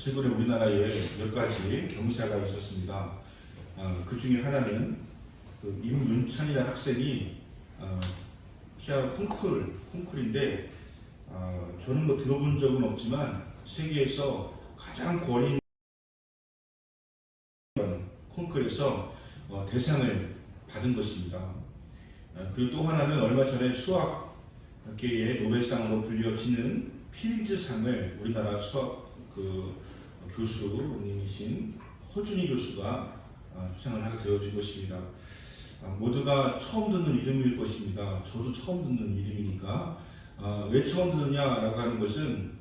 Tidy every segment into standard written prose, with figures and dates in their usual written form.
최근에 우리나라에 몇 가지 경사가 있었습니다. 그 중에 하나는 그 임윤찬이라는 학생이 피아노 콩쿨인데 저는 뭐 들어본 적은 없지만 세계에서 가장 권위 콩쿨에서 대상을 받은 것입니다. 그리고 또 하나는 얼마 전에 수학계의 노벨상으로 불려지는 필즈상을 우리나라 수학 교수님이신 허준희 교수가 수상을 하게 되어진 것입니다. 모두가 처음 듣는 이름일 것입니다. 저도 처음 듣는 이름이니까 왜 처음 듣느냐라고 하는 것은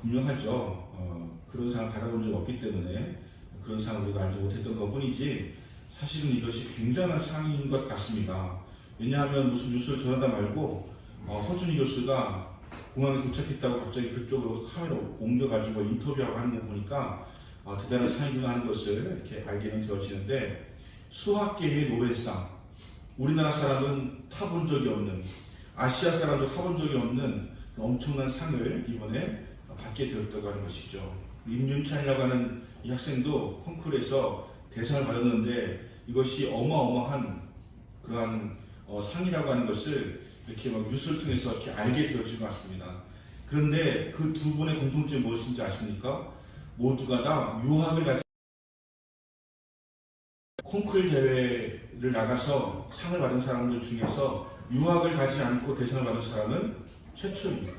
분명하죠. 그런 상을 받아본 적 없기 때문에 그런 상을 우리가 알지 못했던 것 뿐이지 사실은 이것이 굉장한 상인 것 같습니다. 왜냐하면 무슨 뉴스를 전하다 말고 허준희 교수가 공항에 도착했다고 갑자기 그쪽으로 카메라로 옮겨가지고 인터뷰하고 하는 거 보니까 대단한 상이구나 하는 것을 이렇게 알게는 되어지는데, 수학계의 노벨상, 우리나라 사람은 타본 적이 없는, 아시아 사람도 타본 적이 없는 엄청난 상을 이번에 받게 되었다고 하는 것이죠. 임윤찬이라고 하는 이 학생도 콩쿨에서 대상을 받았는데 이것이 어마어마한 그러한 상이라고 하는 것을 이렇게 막 뉴스를 통해서 이렇게 알게 되어진 것 같습니다. 그런데 그 두 분의 공통점이 무엇인지 아십니까? 모두가 다 유학을 가지, 콩쿨 대회를 나가서 상을 받은 사람들 중에서 유학을 가지 않고 대상을 받은 사람은 최초입니다.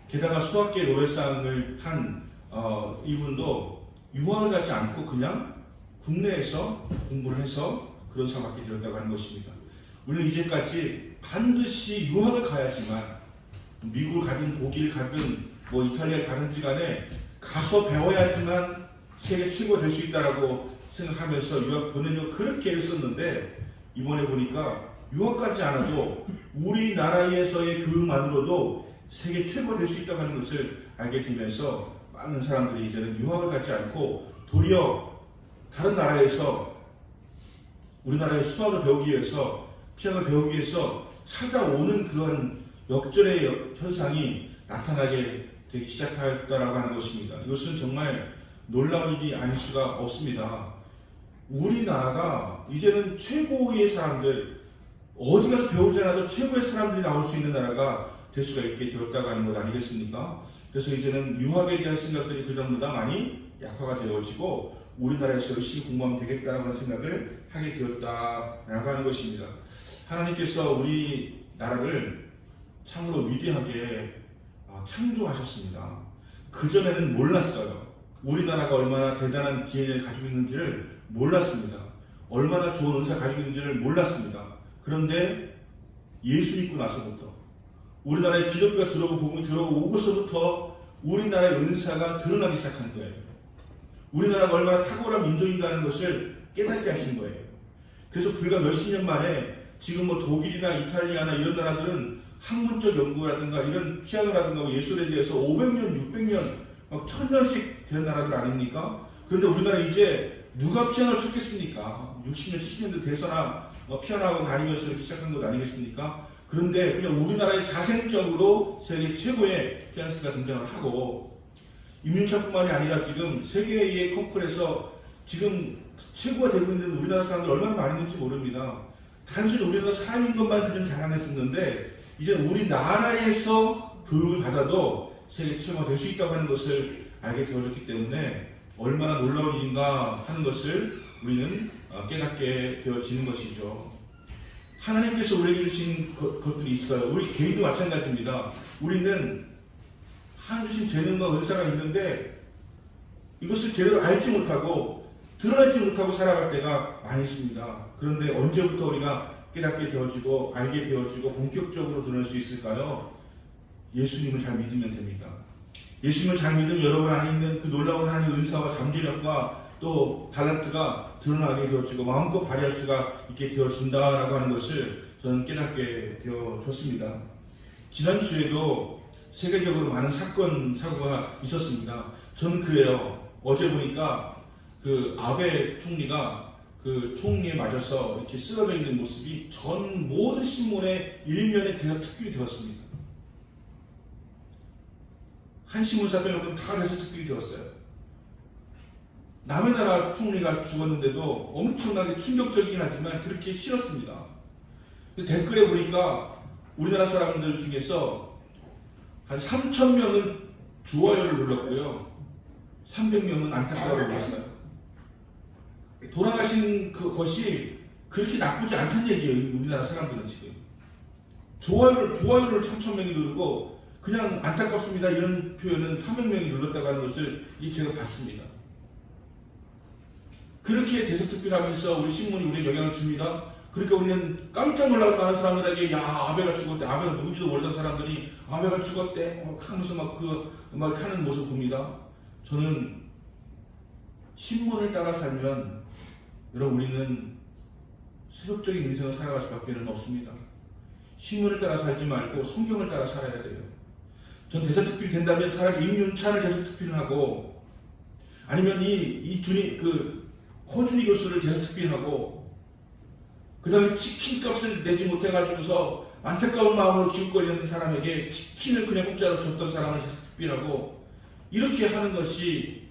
게다가 수학계 노벨상을 탄 이분도 유학을 가지 않고 그냥 국내에서 공부를 해서 그런 상을 받게 되었다고 하는 것입니다. 우리는 이제까지 반드시 유학을 가야지만, 미국을 가든 독일 가든 뭐 이탈리아를 가든지 간에 가서 배워야지만 세계 최고가 될 수 있다라고 생각하면서 유학 보내려고 그렇게 애썼는데, 이번에 보니까 유학 가지 않아도 우리나라에서의 교육만으로도 세계 최고가 될 수 있다고 하는 것을 알게 되면서 많은 사람들이 이제는 유학을 가지 않고 도리어 다른 나라에서 우리나라의 수학을 배우기 위해서, 피아노를 배우기 위해서 찾아오는 그런 역전의 현상이 나타나게 되기 시작하였다라고 하는 것입니다. 이것은 정말 놀라운 일이 아닐 수가 없습니다. 우리나라가 이제는 최고의 사람들, 어디 가서 배우지 않아도 최고의 사람들이 나올 수 있는 나라가 될 수가 있게 되었다고 하는 것 아니겠습니까? 그래서 이제는 유학에 대한 생각들이 그전보다 많이 약화가 되어지고 우리나라에서 열심히 공부하면 되겠다라고 하는 생각을 하게 되었다라고 하는 것입니다. 하나님께서 우리나라를 참으로 위대하게 창조하셨습니다. 그전에는 몰랐어요. 우리나라가 얼마나 대단한 DNA를 가지고 있는지를 몰랐습니다. 얼마나 좋은 은사를 가지고 있는지를 몰랐습니다. 그런데 예수 믿고 나서부터, 우리나라에 기독교가 들어오고 복음이 들어오고서부터 우리나라의 은사가 드러나기 시작한 거예요. 우리나라가 얼마나 탁월한 민족인가라는 것을 깨닫게 하신 거예요. 그래서 불과 몇십 년 만에 지금 뭐 독일이나 이탈리아나 이런 나라들은 학문적 연구라든가 이런 피아노라든가 예술에 대해서 500년, 600년, 막 1000년씩 된 나라들 아닙니까? 그런데 우리나라 이제 누가 피아노를 쳤겠습니까? 60년, 70년대 돼서나 피아노학원 다니면서 이렇게 시작한 것 아니겠습니까? 그런데 그냥 우리나라의 자생적으로 세계 최고의 피아니스트가 등장을 하고, 임윤찬뿐만이 아니라 지금 세계의 콩쿨에서 지금 최고가 되고 있는 우리나라 사람들 얼마나 많이 있는지 모릅니다. 단순히 우리나라 사람인 것만 그전 자랑했었는데 이제 우리나라에서 교육을 받아도 세계 최고가 될 수 있다고 하는 것을 알게 되어졌기 때문에 얼마나 놀라운 일인가 하는 것을 우리는 깨닫게 되어지는 것이죠. 하나님께서 우리에게 주신 것들이 있어요. 우리 개인도 마찬가지입니다. 우리는 하나님 주신 재능과 은사가 있는데 이것을 제대로 알지 못하고 드러내지 못하고 살아갈 때가 많이 있습니다. 그런데 언제부터 우리가 깨닫게 되어지고 알게 되어지고 본격적으로 드러낼 수 있을까요? 예수님을 잘 믿으면 됩니다. 예수님을 잘 믿으면 여러분 안에 있는 그 놀라운 하나님의 은사와 잠재력과 또 달란트가 드러나게 되어지고 마음껏 발휘할 수가 있게 되어진다라고 하는 것을 저는 깨닫게 되어졌습니다. 지난주에도 세계적으로 많은 사고가 있었습니다. 전 그래요. 어제 보니까 그 아베 총리가 그 총리에 맞아서 이렇게 쓰러져 있는 모습이 전 모든 신문의 일면에 특필이 되었습니다. 한 신문사 빼놓고는 다 돼서 특필이 되었어요. 남의 나라 총리가 죽었는데도 엄청나게 충격적이긴 하지만 그렇게 싫었습니다. 댓글에 보니까 우리나라 사람들 중에서 한 3,000명은 좋아요를 눌렀고요. 300명은 안타까워를 눌렀어요. 돌아가신 그것이 그렇게 나쁘지 않다는 얘기예요. 우리나라 사람들은 지금. 좋아요를 3,000명이 누르고 그냥 안타깝습니다 이런 표현은 300명이 눌렀다고 하는 것을 제가 봤습니다. 그렇게 대서특필하면서 우리 신문이 우리에 영향을 줍니다. 그러니까 우리는 깜짝 놀라고 많은 사람들에게 야 아베가 죽었대, 아베가 누군지도 모르던 사람들이 아베가 죽었대 하면서 막 하는 모습 봅니다. 저는 신문을 따라 살면 여러분 우리는 세속적인 인생을 살아갈 수밖에 없습니다. 신문을 따라 살지 말고 성경을 따라 살아야 돼요. 전 대서특필이 된다면 차라리 임윤찬을 대서특필을 하고 아니면 허준이 교수를 대서특필하고 그 다음에 치킨값을 내지 못해가지고서 안타까운 마음으로 기웃거리는 사람에게 치킨을 그냥 공짜로 줬던 사람을 대서특필하고 이렇게 하는 것이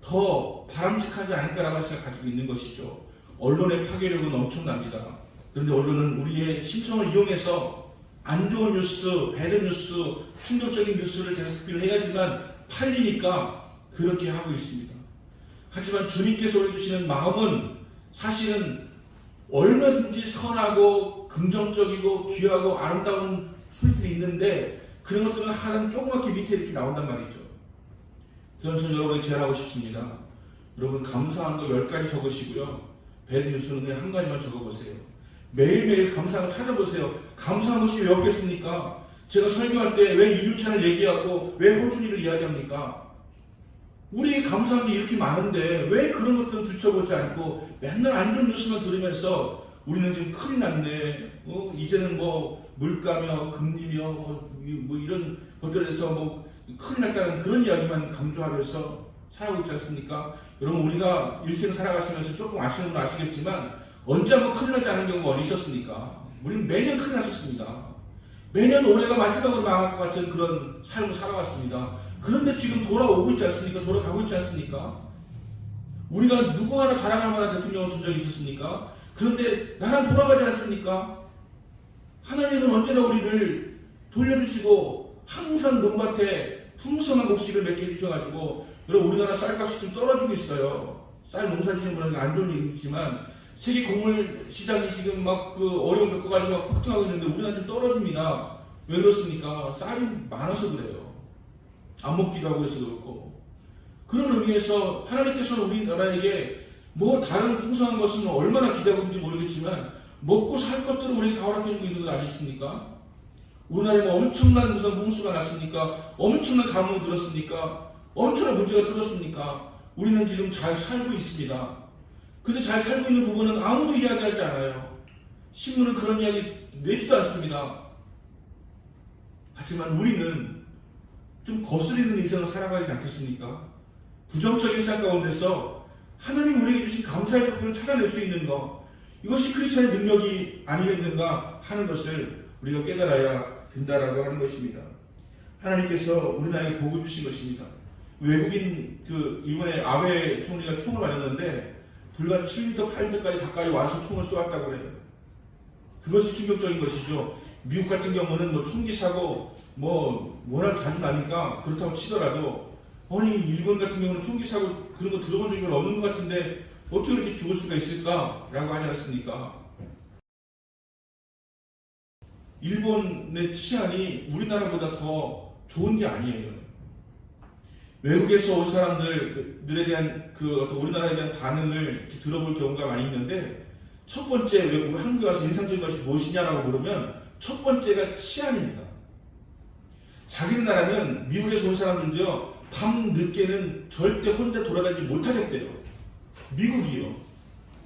더 바람직하지 않을까라고 생각 가지고 있는 것이죠. 언론의 파괴력은 엄청납니다. 그런데 언론은 우리의 심성을 이용해서 안 좋은 뉴스, 배드 뉴스, 충격적인 뉴스를 대서특필을 해야지만 팔리니까 그렇게 하고 있습니다. 하지만 주님께서 보여주시는 마음은 사실은 얼마든지 선하고 긍정적이고 귀하고 아름다운 소리들이 있는데 그런 것들은 하나 조그맣게 밑에 이렇게 나온단 말이죠. 그런 전 여러분에게 제안하고 싶습니다. 여러분 감사한 거 10가지 적으시고요. 배드 뉴스는 그냥 한 가지만 적어보세요. 매일매일 감사한 거 찾아보세요. 감사한 것이 왜 없겠습니까? 제가 설교할 때 왜 임윤찬을 얘기하고 왜 허준이를 이야기합니까? 우리에게 감사한 게 이렇게 많은데 왜 그런 것들은 들춰보지 않고 맨날 안 좋은 뉴스만 들으면서 우리는 지금 큰일 났네. 이제는 물가며 금리며 뭐 이런 것들에서 큰일 났다는 그런 이야기만 강조하면서 살아가고 있지 않습니까? 여러분 우리가 일생 살아가시면서 조금 아시는 분은 아시겠지만 언제 한번 큰일 나지 않은 경우가 어디 있었습니까? 우리는 매년 큰일 났었습니다. 매년 올해가 마지막으로 망할 것 같은 그런 삶을 살아왔습니다. 그런데 지금 돌아오고 있지 않습니까? 돌아가고 있지 않습니까? 우리가 누구 하나 자랑할 만한 대통령을 둔 적이 있었습니까? 그런데 나는 돌아가지 않습니까? 하나님은 언제나 우리를 돌려주시고 항상 논밭에 풍성한 곡식을 맺게 해주셔가지고 여러분 우리나라 쌀값이 좀 떨어지고 있어요. 쌀 농사 지는 분에게 안 좋은 얘기지만 세계 곡물 시장이 지금 어려움 겪어가지고 폭등하고 있는데 우리나라 좀 떨어집니다. 왜 그렇습니까? 쌀이 많아서 그래요. 안 먹기도 하고 그래서 그렇고. 그런 의미에서 하나님께서는 우리나라에게 다른 풍성한 것은 얼마나 기대하고 있는지 모르겠지만 먹고 살 것들을 우리에게 다 허락해주고 있는 것 아니십니까? 우리나라에 엄청난 무슨 홍수가 났습니까? 엄청난 가뭄이 들었습니까? 엄청난 문제가 터졌습니까? 우리는 지금 잘 살고 있습니다. 근데 잘 살고 있는 부분은 아무도 이야기하지 않아요. 신문은 그런 이야기 내지도 않습니다. 하지만 우리는 좀 거스리는 인생을 살아가지 않겠습니까? 부정적인 삶 가운데서 하나님 우리에게 주신 감사의 조건을 찾아낼 수 있는 것, 이것이 크리스찬의 능력이 아니겠는가 하는 것을 우리가 깨달아야 된다라고 하는 것입니다. 하나님께서 우리나라에게 복을 주신 것입니다. 외국인 이번에 아베 총리가 총을 맞았는데 불과 7m, 8m까지 가까이 와서 총을 쏘았다고 해요. 그것이 충격적인 것이죠. 미국 같은 경우는 총기 사고 워낙 자주 나니까 그렇다고 치더라도 아니 일본 같은 경우는 총기 사고 그런 거 들어본 적이 별로 없는 것 같은데 어떻게 그렇게 죽을 수가 있을까라고 하지 않습니까? 일본의 치안이 우리나라보다 더 좋은 게 아니에요. 외국에서 온 사람들에 대한 어떤 우리나라에 대한 반응을 들어볼 경우가 많이 있는데 첫 번째 우리 한국에 와서 인상적인 것이 무엇이냐라고 물으면 첫 번째가 치안입니다. 자기 나라는 미국에서 온 사람들도요 밤 늦게는 절대 혼자 돌아다니지 못하겠대요. 미국이요.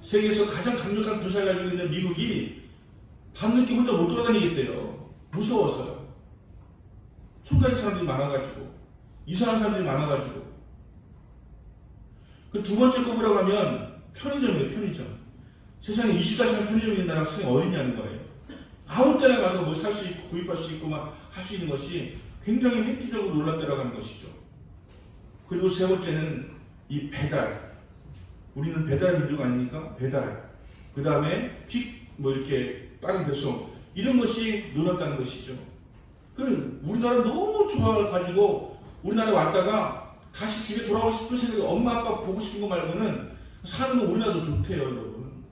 세계에서 가장 강력한 군사를 가지고 있는 미국이 밤늦게 혼자 못 돌아다니겠대요. 무서워서요. 총 가진 사람들이 많아가지고 이상한 사람들이 많아가지고. 그 두 번째 꼽으라고 하면 편의점이에요. 편의점. 세상에 24시간 편의점이 있는 나라가 세상에 어딨냐는 거예요. 아무 때나 가서 살 수 있고 구입할 수 있고 할 수 있는 것이 굉장히 획기적으로 놀랍다라고 하는 것이죠. 그리고 세 번째는 이 배달. 우리는 배달 민족 아닙니까? 배달. 그 다음에 뭐 이렇게 빠른 배송. 이런 것이 늘었다는 것이죠. 우리나라 너무 좋아가지고 우리나라에 왔다가 다시 집에 돌아가고 싶은 생각이 엄마 아빠 보고 싶은 거 말고는 사는 거 우리나라도 좋대요, 여러분.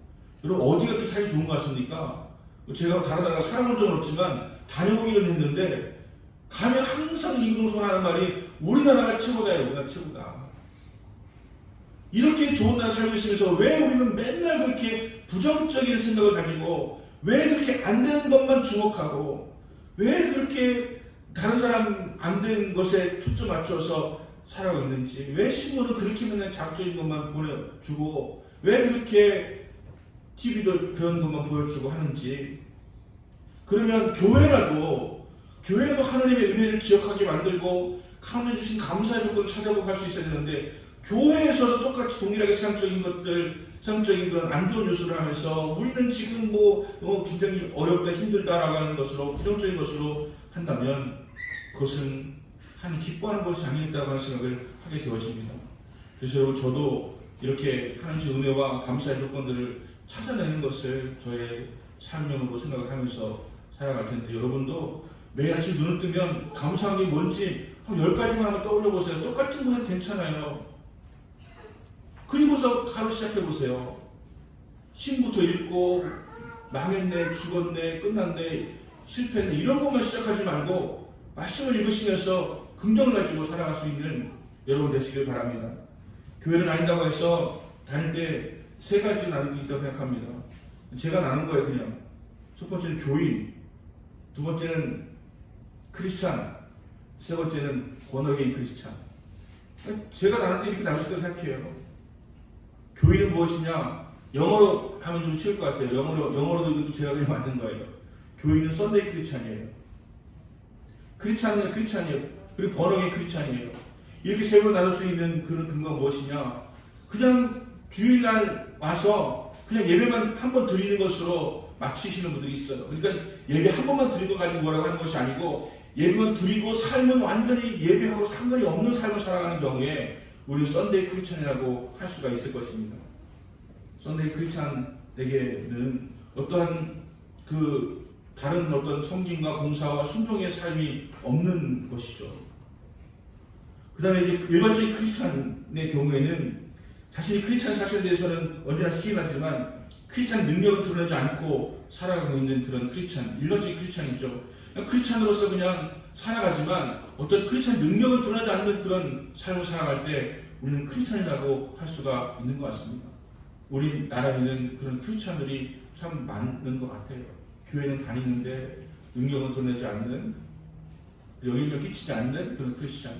여러분 어디가 그렇게 살기 좋은 것 같습니까? 제가 다른 나라 살아본 적은 없지만 다녀보기는 했는데 가면 항상 이동선 하는 말이 우리나라가 최고다, 우리나라 최고다. 이렇게 좋은 나라 살고 있으면서 왜 우리는 맨날 그렇게 부정적인 생각을 가지고 왜 그렇게 안 되는 것만 주목하고 왜 그렇게 다른 사람 안 되는 것에 초점 맞춰서 살아가고 있는지, 왜 신문은 그렇게 맨날 자극적인 것만 보내주고 왜 그렇게 TV도 그런 것만 보여주고 하는지. 그러면 교회라도 하나님의 은혜를 기억하게 만들고 하나님 주신 감사의 조건을 찾아보고 갈 수 있어야 되는데, 교회에서도 똑같이 동일하게 세상적인 그런 안 좋은 뉴스를 하면서 우리는 지금 굉장히 어렵다, 힘들다라고 하는 것으로 부정적인 것으로 한다면 그것은 하나님 기뻐하는 것이 아니겠다고 하는 생각을 하게 되어집니다. 그래서 여러분, 저도 이렇게 하나님의 은혜와 감사의 조건들을 찾아내는 것을 저의 사명으로 생각을 하면서 살아갈 텐데, 여러분도 매일 아침 눈을 뜨면 감사한 게 뭔지 한 10가지만 한번 떠올려 보세요. 똑같은 거 해도 괜찮아요. 그리고서 하루 시작해 보세요. 신부터 읽고 망했네, 죽었네, 끝났네, 실패했네, 이런 것만 시작하지 말고 말씀을 읽으시면서 긍정을 가지고 살아갈 수 있는 여러분 되시길 바랍니다. 교회를 다닌다고 해서 다닐 때 3가지 나눌 수 있다고 생각합니다. 제가 나눈 거예요. 그냥 첫 번째는 교인, 두 번째는 크리스찬, 세 번째는 본어게인 크리스찬. 제가 나눌 때 이렇게 나눌 수 있다고 생각해요. 교인은 무엇이냐? 영어로 하면 좀 쉬울 것 같아요. 영어로도 이것도 제가 그냥 만든 거예요. 교인은 썬데이 크리스찬이에요. 크리스찬은 크리스찬이에요. 그리고 번역의 크리스찬이에요. 이렇게 세 번 나눌 수 있는 그런 근거가 무엇이냐? 그냥 주일날 와서 그냥 예배만 한 번 드리는 것으로 마치시는 분들이 있어요. 그러니까 예배 한 번만 드린 거 가지고 뭐라고 하는 것이 아니고, 예배만 드리고 삶은 완전히 예배하고 상관이 없는 삶을 살아가는 경우에 우리는 썬데이 크리스찬이라고 할 수가 있을 것입니다. 썬데이 크리스찬에게는 어떠한 다른 어떤 섬김과 봉사와 순종의 삶이 없는 것이죠. 그 다음에 이제 일반적인 크리스찬의 경우에는 자신이 크리스찬 사실에 대해서는 언제나 시인하지만 크리스찬 능력을 드러내지 않고 살아가고 있는 그런 크리스찬, 일반적인 크리스찬이죠. 크리스찬으로서 그냥 살아가지만 어떤 크리스찬 능력을 드러내지 않는 그런 삶을 살아갈 때 우리는 크리스찬이라고 할 수가 있는 것 같습니다. 우리나라에는 그런 크리스찬들이 참 많은 것 같아요. 교회는 다니는데 능력을 드러내지 않는, 영향력 끼치지 않는 그런 크리스찬.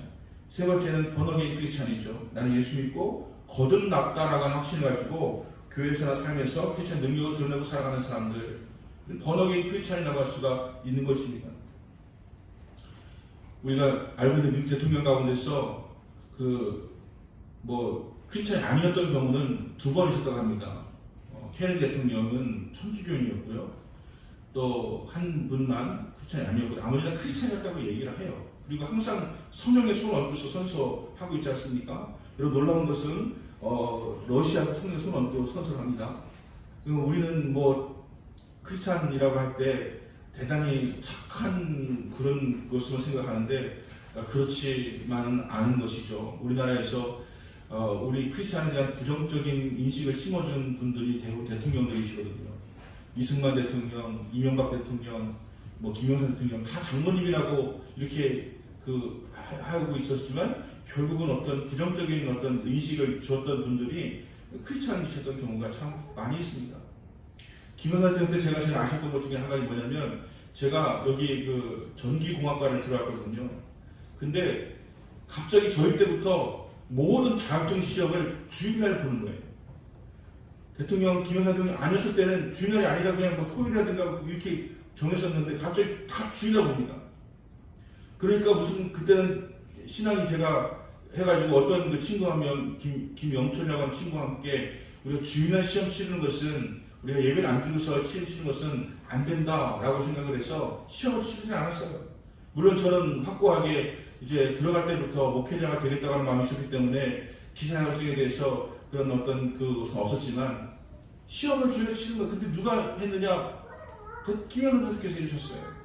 세 번째는 번어게인 크리스찬이죠. 나는 예수 믿고 거듭났다라고 하는 확신을 가지고 교회에서나 삶에서 크리스찬 능력을 드러내고 살아가는 사람들, 번어게인 크리스찬이라고 할 수가 있는 것입니다. 우리가 알고 있는 미국 대통령 가운데서 크리스찬이 아니었던 경우는 2번 있었다고 합니다. 케네디 대통령은 천주교인이었고요. 또 한 분만 크리스찬이 아니었고, 나머지 다 크리스찬이었다고 얘기를 해요. 그리고 항상 성령의 손을 얹고서 선서하고 있지 않습니까? 여러분, 놀라운 것은 러시아도 성령의 손을 얹고 선서를 합니다. 우리는 크리스찬이라고 할 때 대단히 착한 그런 것으로 생각하는데 그렇지만은 않은 것이죠. 우리나라에서 우리 크리스찬에 대한 부정적인 인식을 심어준 분들이 대부분 대통령들이시거든요. 이승만 대통령, 이명박 대통령, 김영삼 대통령 다 장모님이라고 이렇게 하고 있었지만 결국은 어떤 부정적인 어떤 인식을 주었던 분들이 크리스찬이셨던 경우가 참 많이 있습니다. 김영삼 대통령 때 제가 제일 아셨던 것 중에 한 가지 뭐냐면, 제가 여기 전기공학과를 들어왔거든요. 근데 갑자기 저희 때부터 모든 자격증 시험을 주일날 보는 거예요. 대통령 김영삼 대통령 아니었을 때는 주일날이 아니라 그냥 토요일이라든가 이렇게 정했었는데 갑자기 다 주일날 봅니다. 그러니까 무슨 그때는 신앙이 제가 해가지고 어떤 친구 하면 김영철이라고 하는 친구와 함께 우리가 주일날 시험 치르는 것은, 우리가 예배를 안 드리고서 치르는 것은 안 된다라고 생각을 해서 시험을 치르지 않았어요. 물론 저는 확고하게 이제 들어갈 때부터 목회자가 되겠다고 하는 마음이 있었기 때문에 기사 자격증에 대해서 그런 어떤 그것은 없었지만 시험을 주에 치는 거. 근데 누가 했느냐? 김영삼 선생님께서 해주셨어요.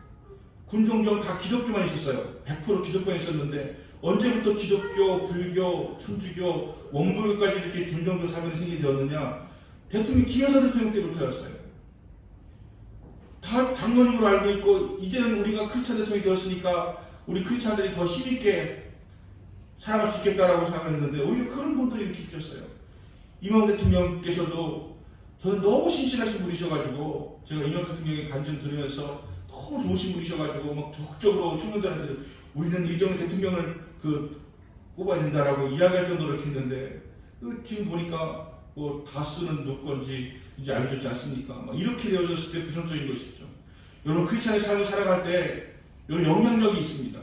군종경 다 기독교만 있었어요. 100% 기독교만 있었는데 언제부터 기독교, 불교, 천주교, 원불교까지 이렇게 중종교 사변이 생기되었느냐? 대통령 김영삼 대통령 때부터였어요. 다 장로님으로 알고 있고 이제는 우리가 크리스찬 대통령이 되었으니까 우리 크리스찬들이 더 힘있게 살아갈 수 있겠다라고 생각했는데 오히려 그런 분들이 이렇게 있었어요. 이명박 대통령께서도 저는 너무 신실하신 분이셔가지고 제가 이명박 대통령의 간증 들으면서 너무 좋으신 분이셔가지고 막 적극적으로 청년들한테 우리는 이정희 대통령을 뽑아야 된다라고 이야기할 정도로 이렇게 했는데 지금 보니까 뭐 다스는 누구 건지 이제 알려졌지 않습니까? 막 이렇게 되어졌을 때 부정적인 것이죠. 여러분 크리스찬의 삶을 살아갈 때 여러분 영향력이 있습니다.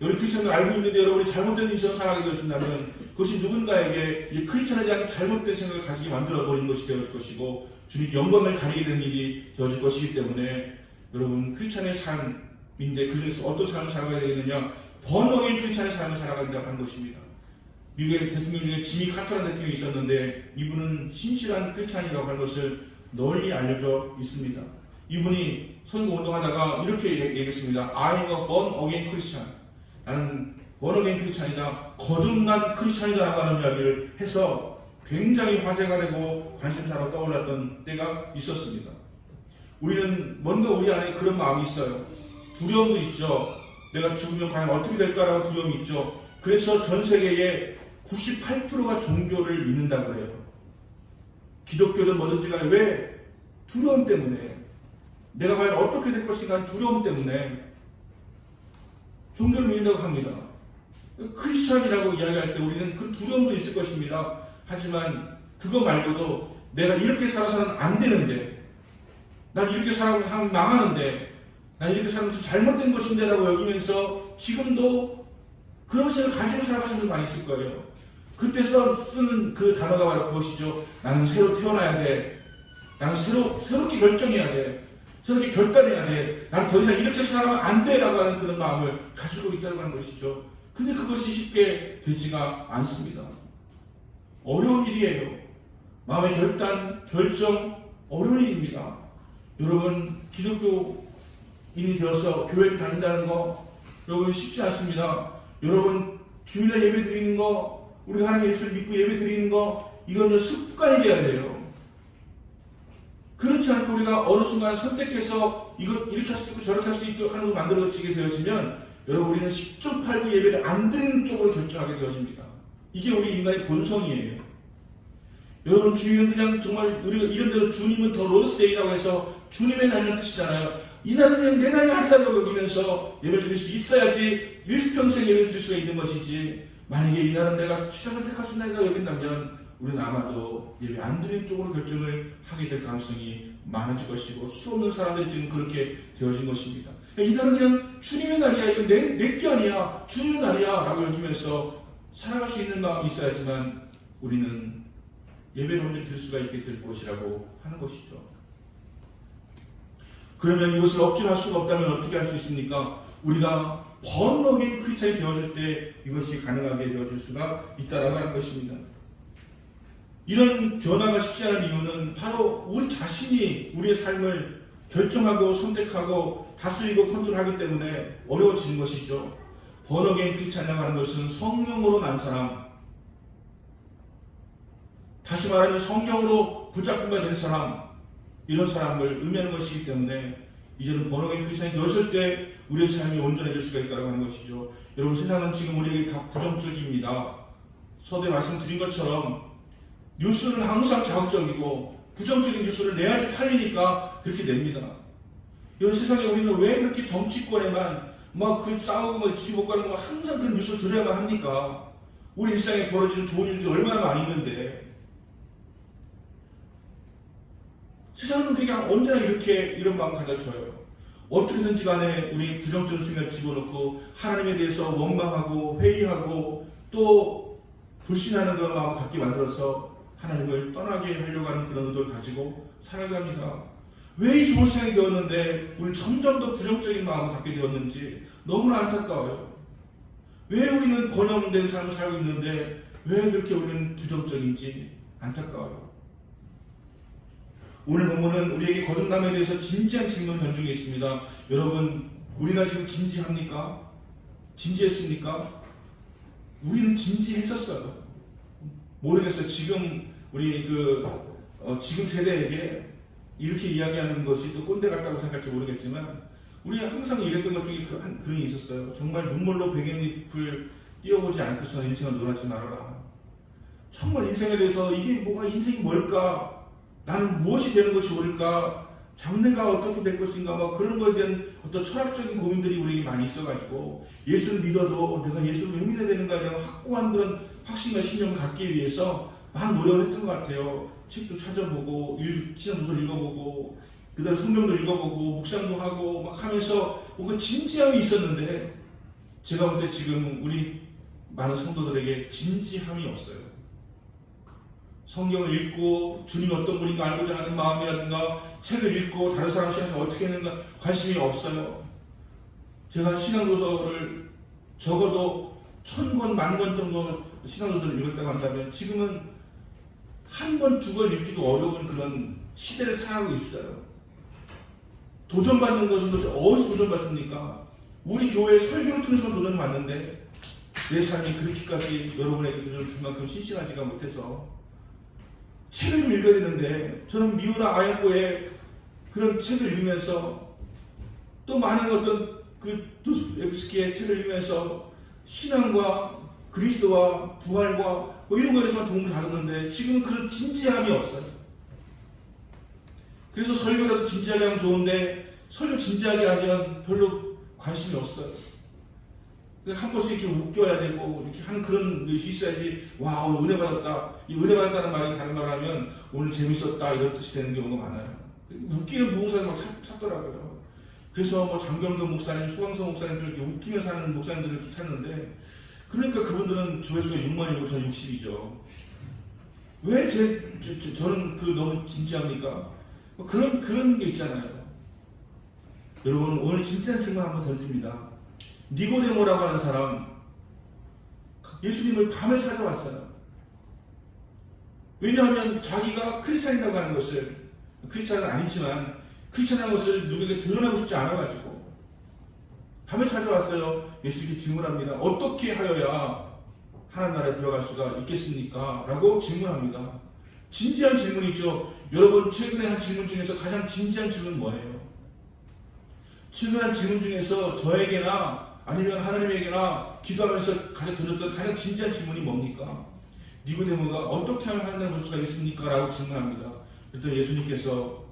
여러분 크리스찬을 알고 있는데 여러분이 잘못된 인생을 살아가게 되어진다면 그것이 누군가에게 이 크리스찬에 대한 잘못된 생각을 가지게 만들어버리는 것이 되어질 것이고 주님 영광을 가리게 되는 일이 되어질 것이기 때문에 여러분 크리스찬의 삶인데 그 중에서 어떤 삶을 살아가야 되겠느냐? 번어게인 크리스찬의 삶을 살아간다고 하는 것입니다. 미국의 대통령 중에 지미 카터라는 대통령이 있었는데 이분은 신실한 크리스찬이라고 하는 것을 널리 알려져 있습니다. 이분이 선거 운동하다가 이렇게 얘기했습니다. I'm a born again Christian. 나는 born again 크리스찬이다. 거듭난 크리스찬이다라고 하는 이야기를 해서 굉장히 화제가 되고 관심사로 떠올랐던 때가 있었습니다. 우리는 뭔가 우리 안에 그런 마음이 있어요. 두려움도 있죠. 내가 죽으면 과연 어떻게 될까라는 두려움이 있죠. 그래서 전 세계의 98%가 종교를 믿는다고 해요. 기독교든 뭐든지 간에 왜? 두려움 때문에. 내가 과연 어떻게 될 것인가 두려움 때문에 종교를 믿는다고 합니다. 크리스찬이라고 이야기할 때 우리는 그 두려움도 있을 것입니다. 하지만 그거 말고도 내가 이렇게 살아서는 안 되는데 난 이렇게 살아가면 망하는데 난 이렇게 살면서 잘못된 것인데 라고 여기면서 지금도 그런 생각을 가지고 살아가시는 분들 많이 있을 거예요. 그때 쓰는 그 단어가 바로 그것이죠. 나는 새로 태어나야 돼. 나는 새롭게 결정해야 돼. 새롭게 결단해야 돼. 나는 더 이상 이렇게 살아가면 안 돼. 라고 하는 그런 마음을 가지고 있다고 하는 것이죠. 근데 그것이 쉽게 되지가 않습니다. 어려운 일이에요. 마음의 결정, 어려운 일입니다. 여러분, 기독교인이 되어서 교회를 다닌다는 거, 여러분 쉽지 않습니다. 여러분, 주일날 예배 드리는 거, 우리가 하나님 예수를 믿고 예배 드리는 거, 이건 습관이 돼야 돼요. 그렇지 않고 우리가 어느 순간 선택해서 이렇게 할 수 있고 저렇게 할 수 있도록 하는 걸 만들어지게 되어지면 여러분 우리는 10조 8구 예배를 안 드리는 쪽으로 결정하게 되어집니다. 이게 우리 인간의 본성이에요. 여러분 주일은 그냥 정말 우리가 이런 대로 주님은 더 로스데이라고 해서 주님의 날이라는 뜻이잖아요. 이 날은 그냥 내 날이 아니라고 여기면서 예배를 드릴 수 있어야지 일평생 예배를 드릴 수가 있는 것이지 만약에 이 날은 내가 취사를 택할 수 있는 날이라고 여긴다면 우리는 아마도 예배 안 드리는 쪽으로 결정을 하게 될 가능성이 많아질 것이고 수없는 사람들이 지금 그렇게 되어진 것입니다. 이 날은 그냥 주님의 날이야. 이건 내 게 아니야. 주님의 날이야. 라고 여기면서 살아갈 수 있는 마음이 있어야지만 우리는 예배를 온전히 드릴 수가 있게 될 것이라고 하는 것이죠. 그러면 이것을 억지로 할 수가 없다면 어떻게 할 수 있습니까? 우리가 번어게인 크리스찬이 되어질 때 이것이 가능하게 되어질 수가 있다라고 하는 것입니다. 이런 변화가 쉽지 않은 이유는 바로 우리 자신이 우리의 삶을 결정하고 선택하고 다스리고 컨트롤하기 때문에 어려워지는 것이죠. 번어게인 크리스찬이라고 하는 것은 성령으로 난 사람, 다시 말하면 성령으로 붙잡힌 바 된 사람, 이런 사람을 의미하는 것이기 때문에 이제는 번어게인 크리스찬이 되었을 때 우리의 삶이 온전해질 수가 있다고 하는 것이죠. 여러분 세상은 지금 우리에게 다 부정적입니다. 서두에 말씀드린 것처럼 뉴스는 항상 자극적이고 부정적인 뉴스를 내야지 팔리니까 그렇게 냅니다. 이런 세상에 우리는 왜 그렇게 정치권에만 막 그 싸우고 막 지지 못 가는 거 항상 그런 뉴스를 들어야만 합니까? 우리 일상에 벌어지는 좋은 일들이 얼마나 많이 있는데 세상은 우리에게 언제나 이런 마음 가져줘요. 어떻게든지 간에 우리 부정적인 생각을 집어넣고 하나님에 대해서 원망하고 회의하고 또 불신하는 그런 마음을 갖게 만들어서 하나님을 떠나게 하려고 하는 그런 의도를 가지고 살아갑니다. 왜 이 좋은 생각이 되었는데 우리 점점 더 부정적인 마음을 갖게 되었는지 너무나 안타까워요. 왜 우리는 번영된 삶을 살고 있는데 왜 그렇게 우리는 부정적인지 안타까워요. 오늘 본문은 우리에게 거듭남에 대해서 진지한 질문 던지고 있습니다. 여러분, 우리가 지금 진지합니까? 진지했습니까? 우리는 진지했었어요. 모르겠어요. 지금 우리 지금 세대에게 이렇게 이야기하는 것이 또 꼰대 같다고 생각할지 모르겠지만, 우리가 항상 얘기했던 것 중에 그런 게 있었어요. 정말 눈물로 베갯잎을 띄워보지 않고서는 인생을 놀아지 말아라. 정말 인생에 대해서 이게 인생이 뭘까? 나는 무엇이 되는 것이 옳을까? 장래가 어떻게 될 것인가? 그런 것에 대한 어떤 철학적인 고민들이 우리에게 많이 있어가지고, 예수를 믿어도 내가 예수를 왜 믿어야 되는가? 이런 확고한 그런 확신과 신념을 갖기 위해서 많은 노력을 했던 것 같아요. 책도 찾아보고, 신앙도서를 읽어보고, 그 다음에 성경도 읽어보고, 묵상도 하고, 하면서 뭔가 진지함이 있었는데, 제가 볼 때 지금 우리 많은 성도들에게 진지함이 없어요. 성경을 읽고 주님이 어떤 분인가 알고자 하는 마음이라든가, 책을 읽고 다른 사람 시간에 어떻게 했는가 관심이 없어요. 제가 신앙도서를 적어도 1000권, 10,000권 정도 신앙도서를 읽었다고 한다면, 지금은 한 권, 2권 읽기도 어려운 그런 시대를 살아가고 있어요. 도전받는 것은 도대체 어디서 도전받습니까? 우리 교회 설교를 통해서 도전을 받는데, 내 삶이 그렇게까지 여러분에게 도전을 줄 만큼 신실하지가 못해서 책을 좀 읽어야 되는데, 저는 미우라 아야코의 그런 책을 읽으면서, 또 많은 어떤 도스토옙스키의 책을 읽으면서 신앙과 그리스도와 부활과 이런 거에서만 도움을 받았는데, 지금은 그런 진지함이 없어요. 그래서 설교라도 진지하게 하면 좋은데, 설교 진지하게 하면 별로 관심이 없어요. 한 번씩 이렇게 웃겨야 되고, 이렇게 하는 그런 것이 있어야지, 와우, 은혜 받았다. 이 은혜 받았다는 말이 다른 말 하면, 오늘 재밌었다, 이런 뜻이 되는 경우가 많아요. 웃기는 부흥사를 막 찾더라고요. 그래서 장경도 목사님, 소강성 목사님, 이렇게 웃기면서 하는 목사님들을 이렇게 찾는데, 그러니까 그분들은 조회수가 6만이고 전 60이죠. 왜 저는 너무 진지합니까? 그런 게 있잖아요. 여러분, 오늘 진지한 질문 한번 던집니다. 니고데모라고 하는 사람, 예수님을 밤에 찾아왔어요. 왜냐하면 자기가 크리스찬이라고 하는 것을, 크리스찬은 아니지만 크리스찬이라는 것을 누구에게 드러내고 싶지 않아가지고 밤에 찾아왔어요. 예수님께 질문합니다. 어떻게 하여야 하나님 나라에 들어갈 수가 있겠습니까? 라고 질문합니다. 진지한 질문이죠. 여러분, 최근에 한 질문 중에서 가장 진지한 질문은 뭐예요? 최근에 질문 중에서 저에게나 아니면 하나님에게나 기도하면서 가장 던졌던 가장 진지한 질문이 뭡니까? 니고데모가 어떻게 하면 하나님을 볼 수가 있습니까? 라고 질문합니다. 그랬더니 예수님께서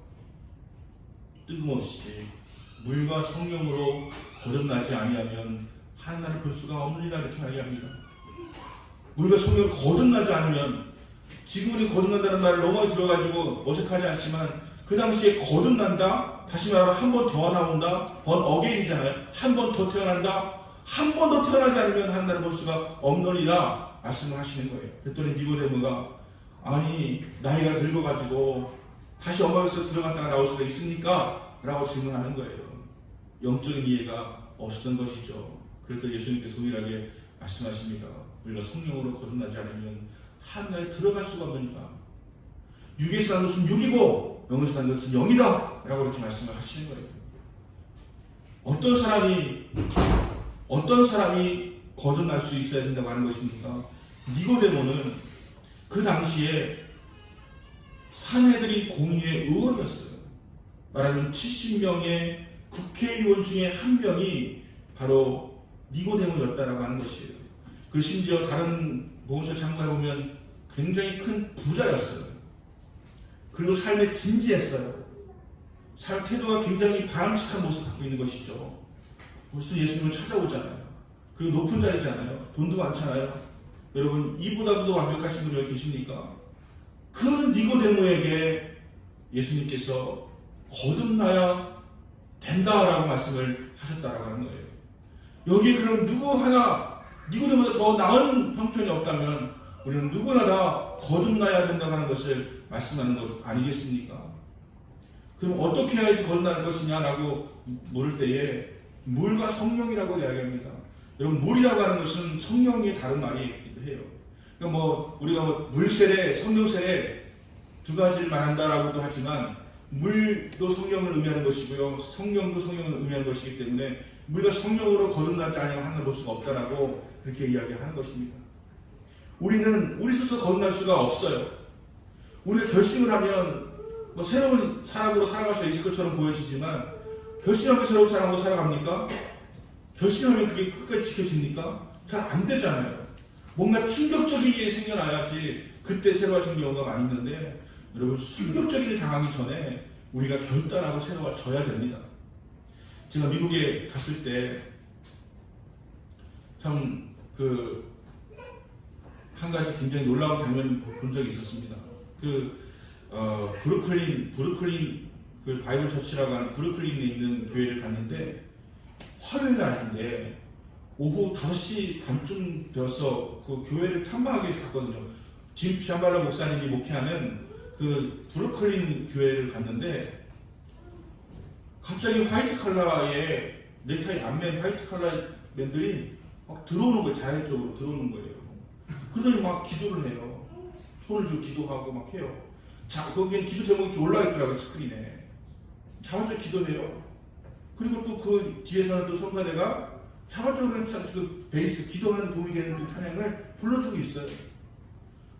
뜬금없이 물과 성령으로 거듭나지 아니하면 하나님을 볼 수가 없느니라, 이렇게 이야기합니다. 물과 성령으로 거듭나지 않으면, 지금 우리 거듭난다는 말을 너무 많이 들어가지고 어색하지 않지만, 그 당시에 거듭난다, 다시 말하면 한 번 더 나온다, 번 어게인이잖아요. 한 번 더 태어난다, 한 번 더 태어나지 않으면 하나님을 볼 수가 없느니라 말씀을 하시는 거예요. 그랬더니 니고데모가, 아니 나이가 늙어가지고 다시 엄마에서 들어갔다가 나올 수가 있습니까? 라고 질문하는 거예요. 영적인 이해가 없었던 것이죠. 그랬더니 예수님께서 동일하게 말씀하십니다. 우리가 성령으로 거듭나지 않으면 하나님에 들어갈 수가 없느니라. 육에서 난 것은 육이고 영에서 난 것은 영이다, 라고 이렇게 말씀을 하시는 거예요. 어떤 사람이 거듭날 수 있어야 된다고 하는 것입니까? 니고데모는 그 당시에 산헤드린 공의의 의원이었어요. 말하자면 70명의 국회의원 중에 한 명이 바로 니고데모였다라고 하는 것이에요. 그 심지어 다른 복음서 참고해 보면 굉장히 큰 부자였어요. 그리고 삶에 진지했어요. 삶 태도가 굉장히 바람직한 모습을 갖고 있는 것이죠. 벌써 예수님을 찾아오잖아요. 그리고 높은 자리잖아요. 돈도 많잖아요. 여러분, 이보다도 더 완벽하신 분이 여기 계십니까? 그 니고데모에게 예수님께서 거듭나야 된다라고 말씀을 하셨다라고 하는 거예요. 여기 그럼 누구 하나 니고데모보다 더 나은 형편이 없다면 우리는 누구나 다 거듭나야 된다고 하는 것을 말씀하는 것 아니겠습니까? 그럼 어떻게 해야지 거듭날 것이냐라고 물을 때에 물과 성령이라고 이야기합니다. 여러분, 물이라고 하는 것은 성령의 다른 말이기도 해요. 그러니까 뭐 우리가 뭐 물세례, 성령세례 두 가지를 말한다라고도 하지만 물도 성령을 의미하는 것이고요, 성령도 성령을 의미하는 것이기 때문에 물과 성령으로 거듭나지 않으면 하나님 볼 수가 없다라고 그렇게 이야기하는 것입니다. 우리는 우리 스스로 거듭날 수가 없어요. 우리가 결심을 하면 뭐 새로운 사람으로 살아갈 수 있을 것처럼 보여지지만 결심하면 새로운 사람으로 살아갑니까? 결심하면 그게 끝까지 지켜집니까? 잘 안 되잖아요. 뭔가 충격적인 일이 생겨나야지 그때 새로워지는 경우가 많이 있는데, 여러분, 충격적인 일이 당하기 전에 우리가 결단하고 새로워져야 됩니다. 제가 미국에 갔을 때 참 한 가지 굉장히 놀라운 장면을 본 적이 있었습니다. 브루클린 그 바이블 처치라고 하는 브루클린에 있는 교회를 갔는데 화요일 날인데 오후 5시 반쯤 되어서 그 교회를 탐방하기 위해서 갔거든요. 짐 샴발라 목사님이 목회하는 그 브루클린 교회를 갔는데 갑자기 화이트 컬러의 넥타이 안 맨 화이트 컬러 맨들이 막 들어오는 거예요. 자연적으로 들어오는 거예요. 그러더니 막 기도를 해요. 손을 들고 기도하고 막 해요. 자, 거기엔 기도 제목이 올라와 있더라고요, 스크린에. 자발적으로 기도해요. 그리고 또 그 뒤에서는 또 성가대가 자발적으로 그 베이스, 기도하는 도움이 되는 그 찬양을 불러주고 있어요.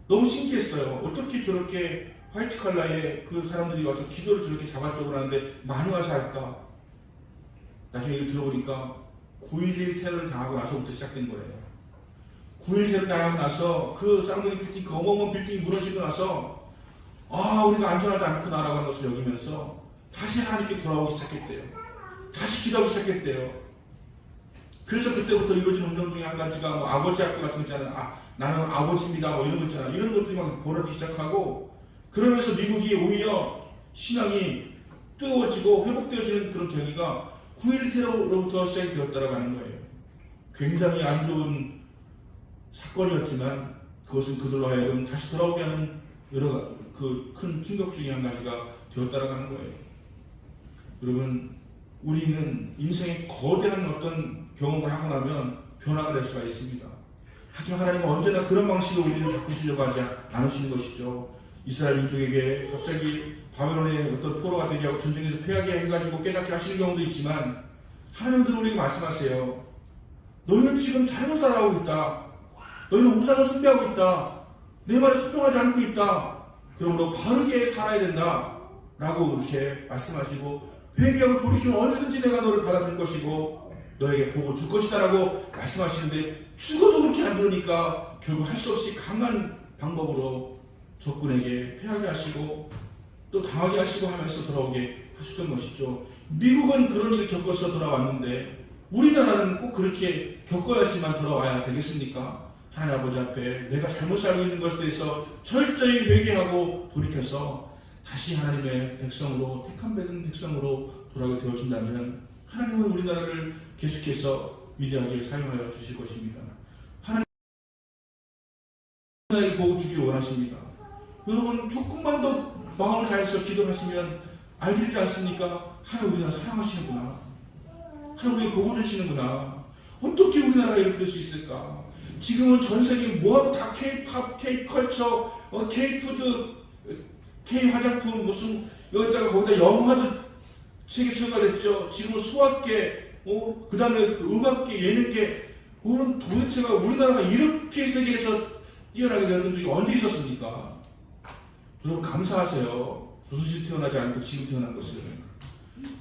너무 신기했어요. 어떻게 저렇게 화이트 컬러의 그 사람들이 와서 기도를 저렇게 자발적으로 하는데 많이 와서 할까? 나중에 이걸 들어보니까 9.11 테러를 당하고 나서부터 시작된 거예요. 9.11 테러를 당하고 나서 그 쌍둥이 빌딩, 그 어마어마한 빌딩이 무너지고 나서 우리가 안전하지 않구나라고 하는 것을 여기면서 다시 하나님께 돌아오기 시작했대요. 다시 기도하기 시작했대요. 그래서 그때부터 이루어진 운동 중에 한 가지가 뭐 아버지 학교 같은 거 있잖아요. 나는 아버지입니다. 뭐 이런 거 있잖아요. 이런 것들이 막 벌어지기 시작하고, 그러면서 미국이 오히려 신앙이 뜨거워지고 회복되어지는 그런 계기가 9.11 테러로부터 시작이 되었다라고 하는 거예요. 굉장히 안 좋은 사건이었지만 그것은 그들로 하여금 다시 돌아오게 하는 여러 그 큰 충격 중에 한 가지가 되었다라고 하는 거예요. 여러분, 우리는 인생의 거대한 어떤 경험을 하고 나면 변화가 될 수가 있습니다. 하지만 하나님은 언제나 그런 방식으로 우리를 바꾸시려고 하지 않으시는 것이죠. 이스라엘 민족에게 갑자기 바벨론의 어떤 포로가 되게 하고 전쟁에서 패하게 해가지고 깨닫게 하시는 경우도 있지만, 하나님은 우리에게 말씀하세요. 너희는 지금 잘못 살아가고 있다. 너희는 우상을 숭배하고 있다. 내 말에 순종하지 않고 있다. 그러므로 바르게 살아야 된다. 라고 이렇게 말씀하시고, 회개하고 돌이키면 언제든지 내가 너를 받아줄 것이고 너에게 복을 줄 것이다 라고 말씀하시는데, 죽어도 그렇게 안 들으니까 결국 할 수 없이 강한 방법으로 적군에게 패하게 하시고 또 당하게 하시고 하면서 돌아오게 하셨던 것이죠. 미국은 그런 일을 겪어서 돌아왔는데 우리나라는 꼭 그렇게 겪어야지만 돌아와야 되겠습니까? 하나님 아버지 앞에 내가 잘못 살고 있는 것에 대해서 철저히 회개하고 돌이켜서 다시 하나님의 백성으로, 택함 받은 백성으로 돌아오게 되어준다면 하나님은 우리나라를 계속해서 위대하게 사용하여 주실 것입니다. 하나님의 복을 주길 원하십니다. 여러분, 조금만 더 마음을 다해서 기도하시면 알지 않습니까? 하나님 우리나라 사랑하시는구나. 하나님 우리에게 복을 주시는구나. 어떻게 우리나라가 이렇게 될 수 있을까? 지금은 전 세계 뭐 다 K-팝, K-컬처, K-푸드, K-화장품, 무슨 여기다가 거기다 영화도 세계 최고가 됐죠. 지금은 수학계, 그 다음에 음악계, 예능계, 오늘 도대체가 우리나라가 이렇게 세계에서 뛰어나게 되었던 적이 언제 있었습니까? 여러분 감사하세요. 조선시대 태어나지 않고 지금 태어난 것을.